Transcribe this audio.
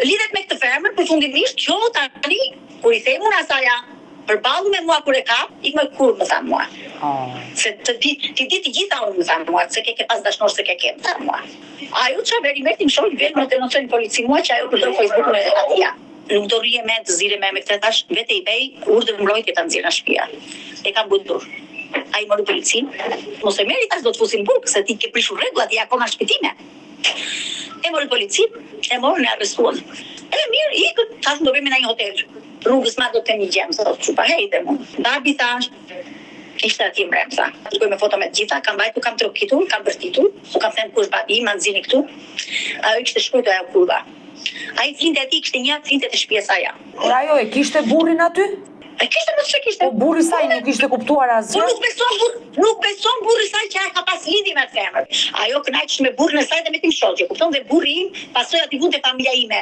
lidhet me këtë femër, përfundimisht që tani kur i them unë asaja përballë me mua kur e ka, ik më kur më tha mua. Se ti di të gjitha unë më tha mua, se ke pas dashnor se ke tha mua. Ajo që veri me tim shoj vetë më denoncoj në polici mua që ajo përdor Facebook-un e atia. Nuk do rrije me të zire me këtë tash, vete i bej, urdhër mbrojtje ta nxjerr nga shtëpia. E kam budur. Ai mori policin, mos e merri tash do të fusin burg, se ti ke prishur rregullat, ja akoma shpëtime. E mori policin, e morën e arrestuan. E mirë, ikën, tash do vemi në një hotel. Rrugës ma do të një gjemë, sot që pa hejtë mu. Babi thash, ishte ati mrem, tha. Shkoj me foto me të gjitha, kam bajtu, kam trokitur, kam bërtitur, u kam thënë kush babi, ma nëzini këtu. Ajo kishte shkujtu ajo kurva. Ai flinte ati, kishte një flinte të shpies aja. Por ajo e kishte burrin aty? E kishte më që kishte. Po burri saj nuk kishte kuptuar asgjë. Nuk beson burri saj që ai ka pas lidhje me femër. Ajo kënaqesh me burrin e saj dhe me tim shoqe, kupton, dhe burri im pasoi aty vunte familja ime.